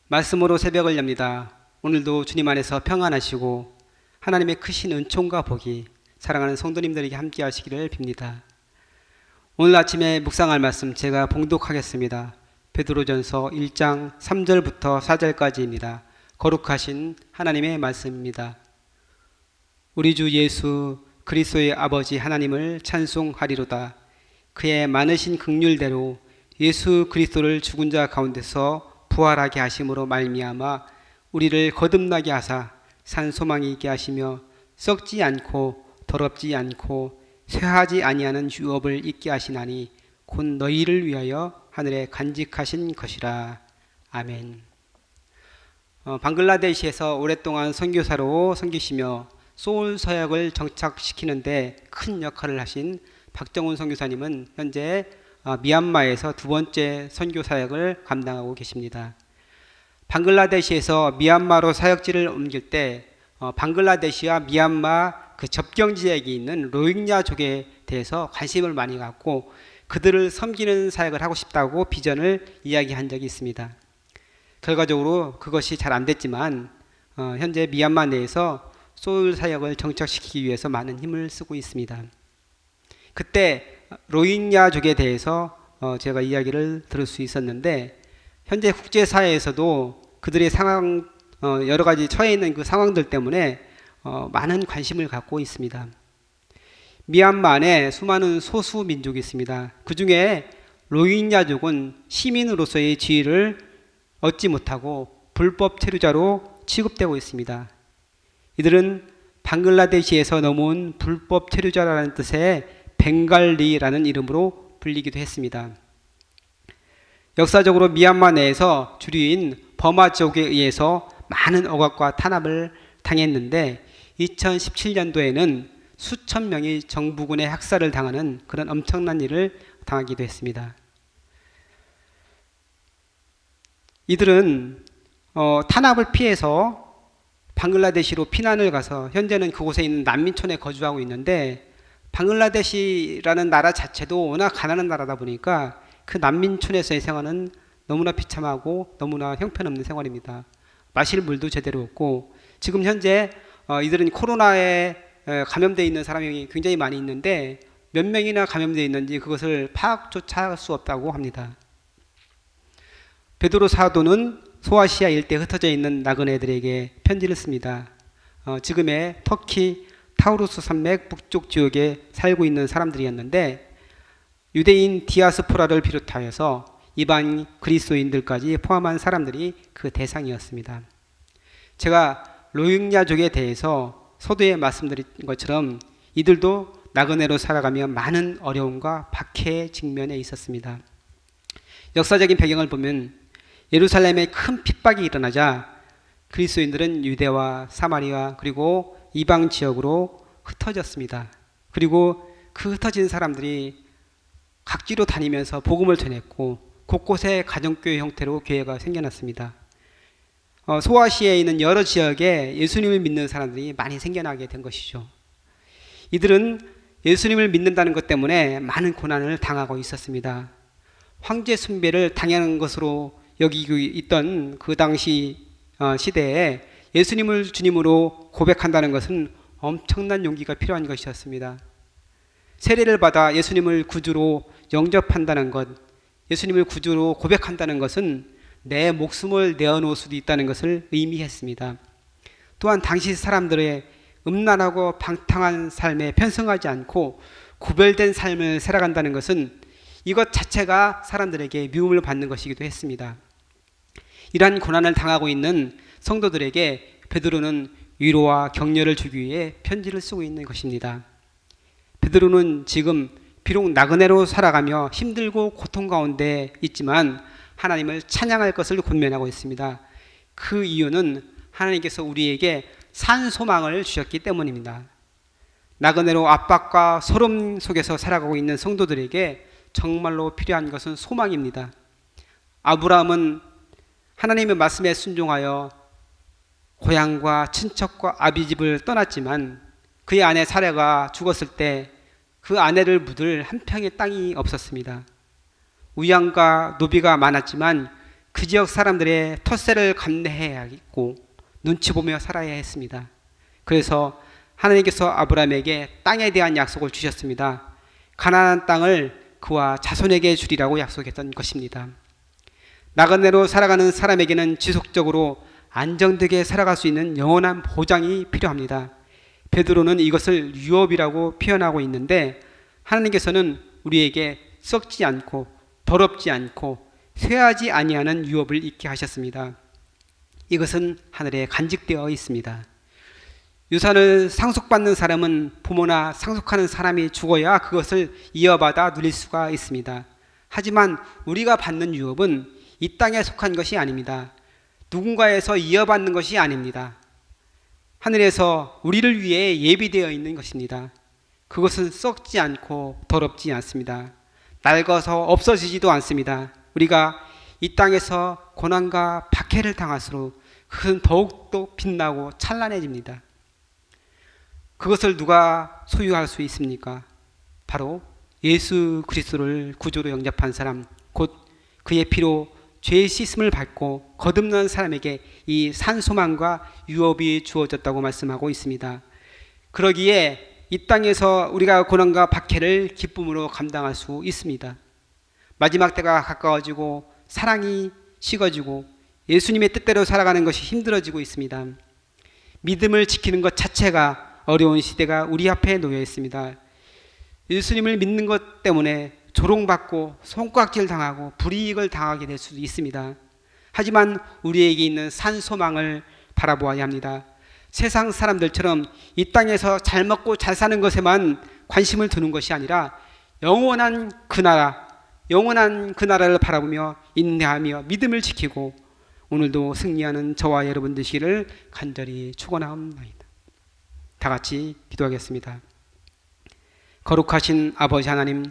말씀으로 새벽을 엽니다. 오늘도 주님 안에서 평안하시고 하나님의 크신 은총과 복이 사랑하는 성도님들에게 함께 하시기를 빕니다. 오늘 아침에 묵상할 말씀 제가 봉독하겠습니다. 베드로전서 1장 3절부터 4절까지입니다. 거룩하신 하나님의 말씀입니다. 우리 주 예수 그리스도의 아버지 하나님을 찬송하리로다. 그의 많으신 긍휼대로 예수 그리스도를 죽은 자 가운데서 부활하게 하심으로 말미암아 우리를 거듭나게 하사 산 소망이 있게 하시며 썩지 않고 더럽지 않고 쇠하지 아니하는 유업을 있게 하시나니 곧 너희를 위하여 하늘에 간직하신 것이라. 아멘. 방글라데시에서 오랫동안 선교사로 섬기시며 소울 서역을 정착시키는데 큰 역할을 하신 박정훈 선교사님은 현재 미얀마에서 두 번째 선교 사역을 감당하고 계십니다. 방글라데시에서 미얀마로 사역지를 옮길 때 방글라데시와 미얀마 그 접경 지역에 있는 로힝야족에 대해서 관심을 많이 갖고 그들을 섬기는 사역을 하고 싶다고 비전을 이야기한 적이 있습니다. 결과적으로 그것이 잘 안 됐지만 현재 미얀마 내에서 소울 사역을 정착시키기 위해서 많은 힘을 쓰고 있습니다. 그때 로힝야족에 대해서 제가 이야기를 들을 수 있었는데 현재 국제사회에서도 그들의 상황 여러 가지 처해 있는 그 상황들 때문에 많은 관심을 갖고 있습니다. 미얀마 안에 수많은 소수 민족이 있습니다. 그 중에 로힝야족은 시민으로서의 지위를 얻지 못하고 불법 체류자로 취급되고 있습니다. 이들은 방글라데시에서 넘어온 불법 체류자라는 뜻의 벵갈리라는 이름으로 불리기도 했습니다. 역사적으로 미얀마 내에서 주류인 버마족에 의해서 많은 억압과 탄압을 당했는데 2017년도에는 수천 명이 정부군의 학살을 당하는 그런 엄청난 일을 당하기도 했습니다. 이들은 탄압을 피해서 방글라데시로 피난을 가서 현재는 그곳에 있는 난민촌에 거주하고 있는데 방글라데시라는 나라 자체도 워낙 가난한 나라다 보니까 그 난민촌에서의 생활은 너무나 비참하고 너무나 형편없는 생활입니다. 마실 물도 제대로 없고 지금 현재 이들은 코로나에 감염되어 있는 사람이 굉장히 많이 있는데 몇 명이나 감염되어 있는지 그것을 파악조차 할 수 없다고 합니다. 베드로 사도는 소아시아 일대에 흩어져 있는 나그네들에게 편지를 씁니다. 지금의 터키 타우루스 산맥 북쪽 지역에 살고 있는 사람들이었는데 유대인 디아스포라를 비롯하여서 이방 그리스도인들까지 포함한 사람들이 그 대상이었습니다. 제가 로힝야족에 대해서 서두에 말씀드린 것처럼 이들도 나그네로 살아가며 많은 어려움과 박해의 직면에 있었습니다. 역사적인 배경을 보면 예루살렘에 큰 핍박이 일어나자 그리스도인들은 유대와 사마리아 그리고 이방 지역으로 흩어졌습니다. 그리고 그 흩어진 사람들이 각지로 다니면서 복음을 전했고 곳곳에 가정교회 형태로 교회가 생겨났습니다. 소아시아에 있는 여러 지역에 예수님을 믿는 사람들이 많이 생겨나게 된 것이죠. 이들은 예수님을 믿는다는 것 때문에 많은 고난을 당하고 있었습니다. 황제 숭배를 당하는 것으로 여기고 있던 그 당시 시대에 예수님을 주님으로 고백한다는 것은 엄청난 용기가 필요한 것이었습니다. 세례를 받아 예수님을 구주로 영접한다는 것, 예수님을 구주로 고백한다는 것은 내 목숨을 내어놓을 수도 있다는 것을 의미했습니다. 또한 당시 사람들의 음란하고 방탕한 삶에 편승하지 않고 구별된 삶을 살아간다는 것은 이것 자체가 사람들에게 미움을 받는 것이기도 했습니다. 이러한 고난을 당하고 있는 성도들에게 베드로는 위로와 격려를 주기 위해 편지를 쓰고 있는 것입니다. 베드로는 지금 비록 나그네로 살아가며 힘들고 고통 가운데 있지만 하나님을 찬양할 것을 권면하고 있습니다. 그 이유는 하나님께서 우리에게 산 소망을 주셨기 때문입니다. 나그네로 압박과 소름 속에서 살아가고 있는 성도들에게 정말로 필요한 것은 소망입니다. 아브라함은 하나님의 말씀에 순종하여 고향과 친척과 아비집을 떠났지만 그의 아내 사라가 죽었을 때 그 아내를 묻을 한 평의 땅이 없었습니다. 우양과 노비가 많았지만 그 지역 사람들의 텃세를 감내해야 했고 눈치 보며 살아야 했습니다. 그래서 하나님께서 아브라함에게 땅에 대한 약속을 주셨습니다. 가나안 땅을 그와 자손에게 주리라고 약속했던 것입니다. 나그네로 살아가는 사람에게는 지속적으로 안정되게 살아갈 수 있는 영원한 보장이 필요합니다. 베드로는 이것을 유업이라고 표현하고 있는데 하나님께서는 우리에게 썩지 않고 더럽지 않고 쇠하지 아니하는 유업을 있게 하셨습니다. 이것은 하늘에 간직되어 있습니다. 유산을 상속받는 사람은 부모나 상속하는 사람이 죽어야 그것을 이어받아 누릴 수가 있습니다. 하지만 우리가 받는 유업은 이 땅에 속한 것이 아닙니다. 누군가에서 이어받는 것이 아닙니다. 하늘에서 우리를 위해 예비되어 있는 것입니다. 그것은 썩지 않고 더럽지 않습니다. 낡아서 없어지지도 않습니다. 우리가 이 땅에서 고난과 박해를 당할수록 그것은 더욱더 빛나고 찬란해집니다. 그것을 누가 소유할 수 있습니까? 바로 예수 그리스도를 구주로 영접한 사람, 곧 그의 피로 죄의 씻음을 받고 거듭난 사람에게 이 산소망과 유업이 주어졌다고 말씀하고 있습니다. 그러기에 이 땅에서 우리가 고난과 박해를 기쁨으로 감당할 수 있습니다. 마지막 때가 가까워지고 사랑이 식어지고 예수님의 뜻대로 살아가는 것이 힘들어지고 있습니다. 믿음을 지키는 것 자체가 어려운 시대가 우리 앞에 놓여 있습니다. 예수님을 믿는 것 때문에 조롱받고 손가락질 당하고 불이익을 당하게 될 수도 있습니다. 하지만 우리에게 있는 산소망을 바라보아야 합니다. 세상 사람들처럼 이 땅에서 잘 먹고 잘 사는 것에만 관심을 두는 것이 아니라 영원한 그 나라를 바라보며 인내하며 믿음을 지키고 오늘도 승리하는 저와 여러분 되시기를 간절히 축원하옵나이다. 다 같이 기도하겠습니다. 거룩하신 아버지 하나님,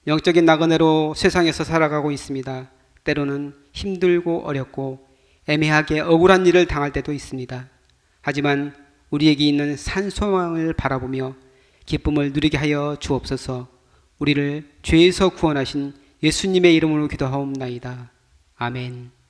영적인 나그네로 세상에서 살아가고 있습니다. 때로는 힘들고 어렵고 애매하게 억울한 일을 당할 때도 있습니다. 하지만 우리에게 있는 산소망을 바라보며 기쁨을 누리게 하여 주옵소서. 우리를 죄에서 구원하신 예수님의 이름으로 기도하옵나이다. 아멘.